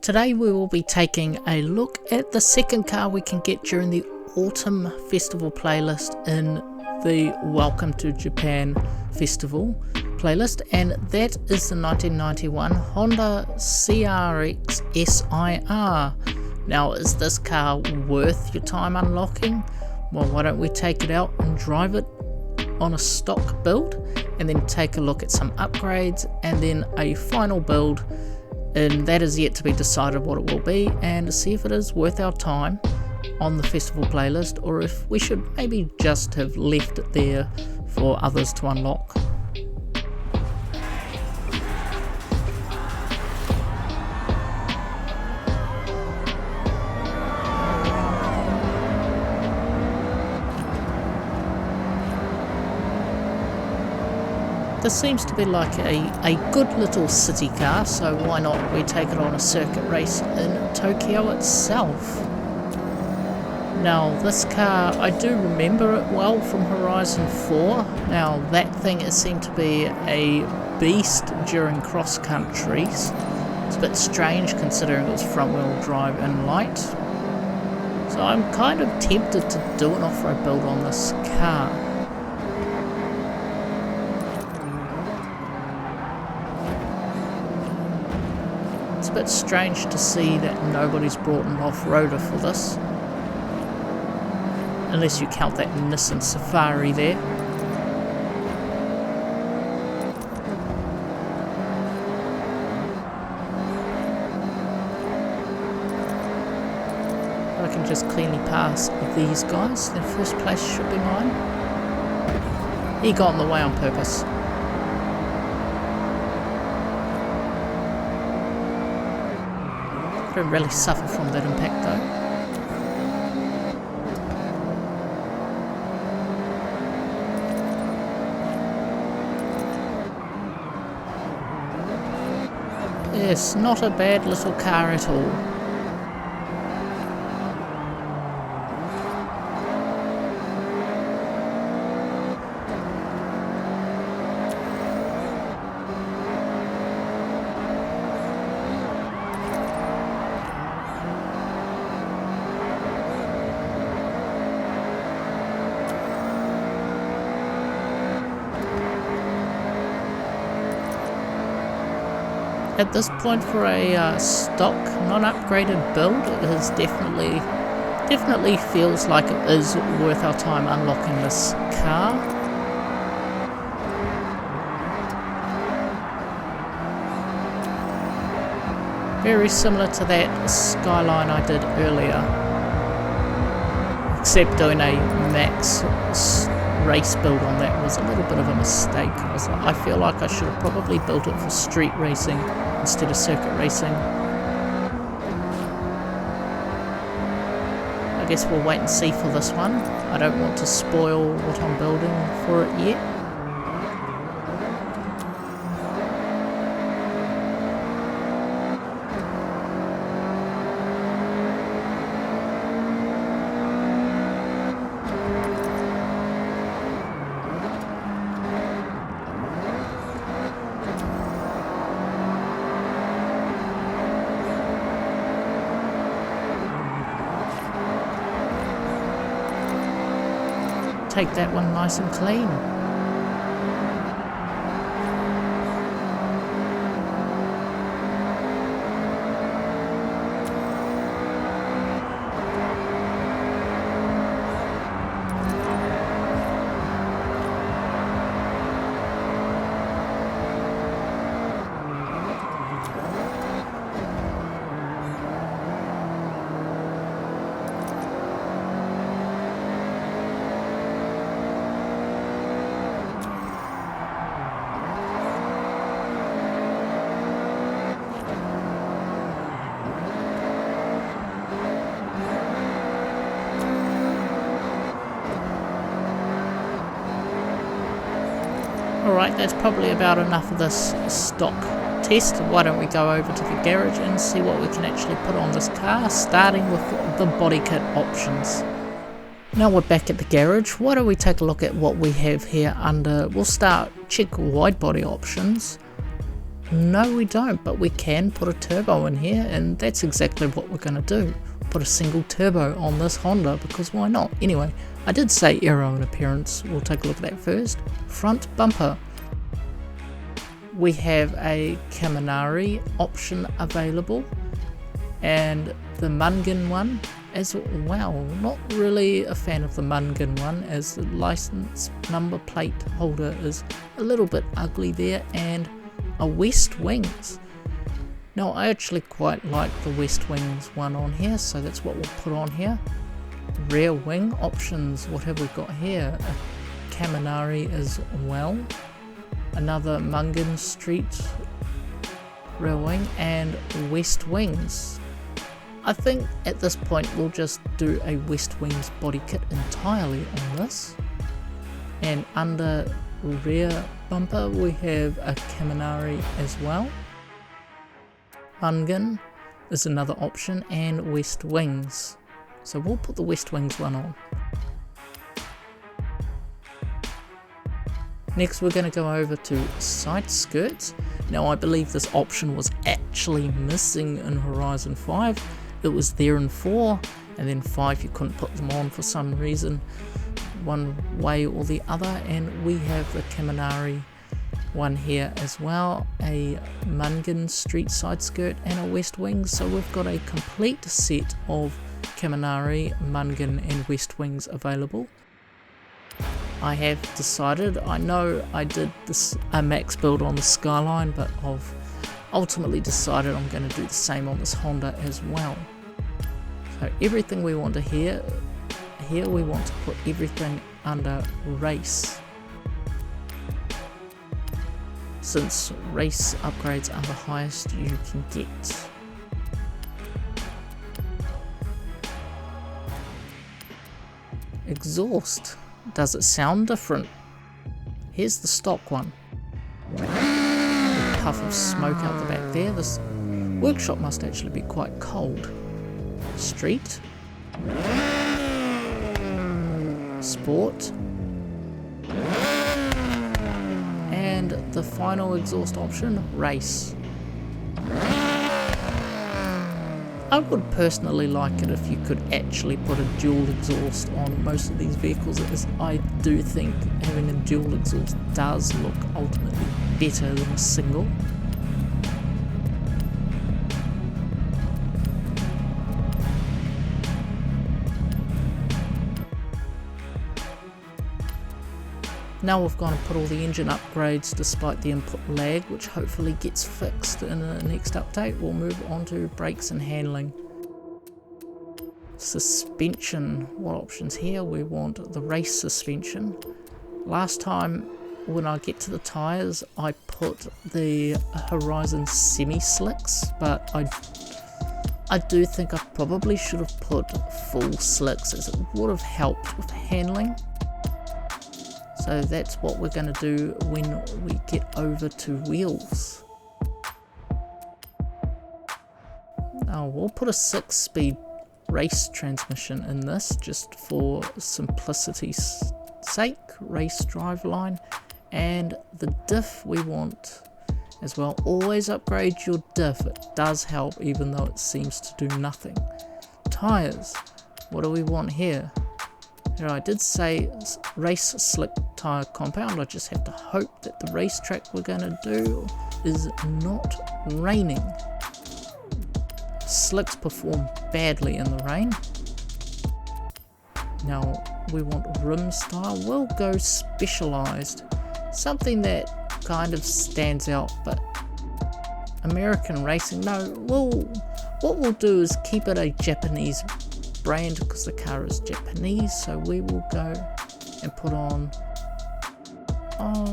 Today we will be taking a look at the second car we can get during the Autumn Festival playlist in the Welcome to Japan Festival playlist, and that is the 1991 Honda CRX SiR. Now, is this car worth your time unlocking? Well, why don't we take it out and drive it on a stock build, and then take a look at some upgrades, and then a final build, and that is yet to be decided what it will be, and see if it is worth our time on the festival playlist, or if we should maybe just have left it there for others to unlock. This seems to be like a good little city car, so why not we take it on a circuit race in Tokyo itself. Now, this car, I do remember it well from Horizon 4. Now, that thing it seemed to be a beast during cross countries. It's a bit strange considering it was front wheel drive and light. So I'm kind of tempted to do an off-road build on this car. It's a bit strange to see that nobody's brought an off-roader for this. Unless you count that Nissan Safari there. I can just cleanly pass these guys. Their first place should be mine. He got in the way on purpose. I don't really suffer from that impact though. Yes, not a bad little car at all. At this point, for a stock, non-upgraded build, it is definitely feels like it is worth our time unlocking this car. Very similar to that Skyline I did earlier, except doing a max race build on that was a little bit of a mistake. I feel like I should have probably built it for street racing instead of circuit racing. I guess we'll wait and see for this one. I don't want to spoil what I'm building for it yet. Take that one nice and clean. Alright, that's probably about enough of this stock test. Why don't we go over to the garage and see what we can actually put on this car, starting with the body kit options. Now we're back at the garage. Why don't we take a look at what we have here under, we'll start check wide body options. No, we don't, but we can put a turbo in here, and that's exactly what we're going to do. Put a single turbo on this Honda, because why not? Anyway, I did say aero and appearance. We'll take a look at that first. Front bumper. We have a Kaminari option available, and the Mungan one as well. Not really a fan of the Mungan one, as the license number plate holder is a little bit ugly there, and a West Wings. Now I actually quite like the West Wings one on here, so that's what we'll put on here. Rear wing options, what have we got here? A Kaminari as well, another Mungan Street rear wing, and West Wings. I think at this point we'll just do a West Wings body kit entirely on this. And under rear bumper we have a Kaminari as well. Mungan is another option, and West Wings. So we'll put the West Wings one on. Next we're going to go over to side skirts. Now I believe this option was actually missing in Horizon 5. It was there in 4, and then 5 you couldn't put them on for some reason, one way or the other, and we have the Kaminari one here as well, a Mungan Street side skirt and a West Wings. So we've got a complete set of Kaminari, Mungan and West Wings available. I have decided, I know I did this a max build on the Skyline, but I've ultimately decided I'm going to do the same on this Honda as well. So everything we want to here we want to put everything under race, since race upgrades are the highest you can get. Exhaust, does it sound different? Here's the stock one. A puff of smoke out the back there. This workshop must actually be quite cold. Street, sport, and the final exhaust option, race. I would personally like it if you could actually put a dual exhaust on most of these vehicles, as I do think having a dual exhaust does look ultimately better than a single. Now we've gone and put all the engine upgrades despite the input lag, which hopefully gets fixed in the next update. We'll move on to brakes and handling. Suspension, what options here? We want the race suspension. Last time when I get to the tyres I put the Horizon semi-slicks, but I do think I probably should have put full slicks, as it would have helped with handling. So that's what we're going to do when we get over to wheels. Now we'll put a 6-speed race transmission in this, just for simplicity's sake. Race driveline, and the diff we want as well. Always upgrade your diff, it does help even though it seems to do nothing. Tyres, what do we want here? I did say race slick tyre compound. I just have to hope that the racetrack we're going to do is not raining. Slicks perform badly in the rain. Now we want rim style. We'll go specialized, something that kind of stands out, but American racing, no, what we'll do is keep it a Japanese brand because the car is Japanese. So we will go and put on,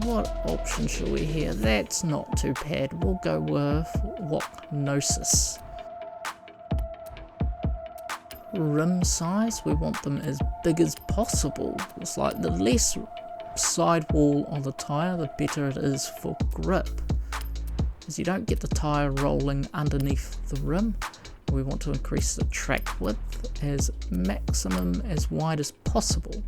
what option should we here? That's not too bad. We'll go with Wapnosis. Rim size, we want them as big as possible. It's like the less sidewall on the tyre, the better it is for grip, as you don't get the tyre rolling underneath the rim. We want to increase the track width as maximum as wide as possible.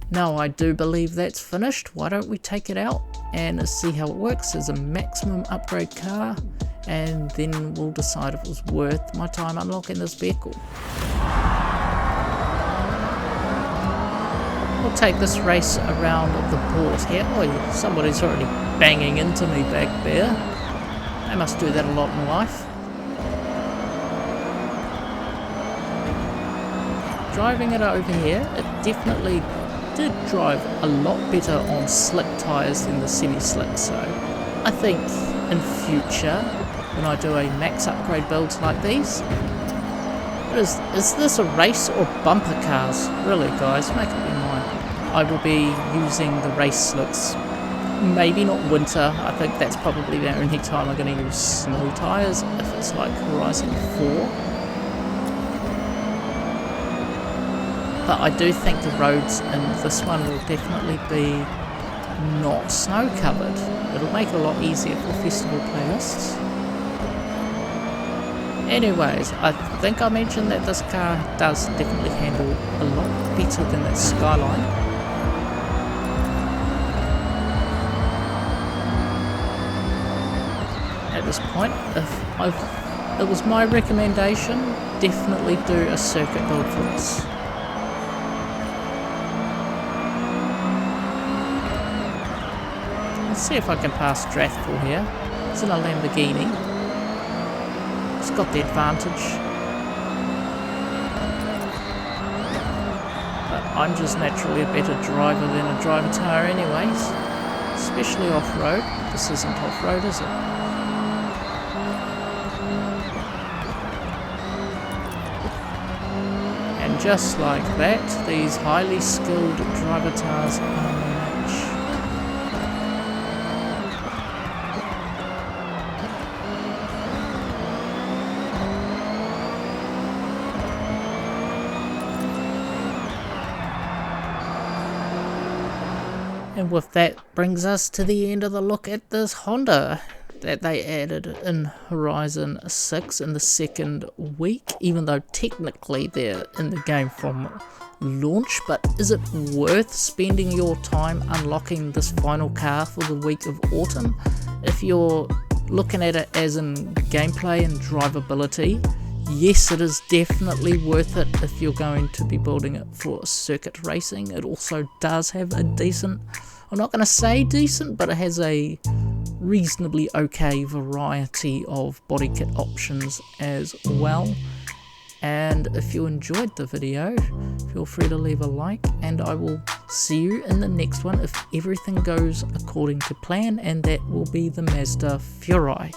Now I do believe that's finished. Why don't we take it out and see how it works as a maximum upgrade car, and then we'll decide if it was worth my time unlocking this vehicle. We'll take this race around the port here. Oh, somebody's already banging into me back there. They must do that a lot in life. Driving it over here, it definitely did drive a lot better on slick tyres than the semi-slick, so I think in future when I do a max upgrade builds like these, is this a race or bumper cars? Really guys, make up your mind. I will be using the race slicks, maybe not winter. I think that's probably the only time I'm going to use snow tyres, if it's like Horizon 4. But I do think the roads in this one will definitely be not snow covered. It'll make it a lot easier for festival playlists. Anyways, I think I mentioned that this car does definitely handle a lot better than that Skyline. At this point, if it was my recommendation, definitely do a circuit build for this. Let's see if I can pass Strathful here. It's in a Lamborghini. It's got the advantage. But I'm just naturally a better driver than a driver tyre anyways. Especially off-road. This isn't off-road, is it? And just like that, these highly skilled driver tyres are no match. And with that brings us to the end of the look at this Honda that they added in Horizon 6 in the second week, even though technically they're in the game from launch. But is it worth spending your time unlocking this final car for the week of autumn? If you're looking at it as in gameplay and drivability, yes, it is definitely worth it if you're going to be building it for circuit racing. It also does have a decent, I'm not going to say decent, but it has a reasonably okay variety of body kit options as well. And if you enjoyed the video, feel free to leave a like, and I will see you in the next one if everything goes according to plan, and that will be the Mazda Furai.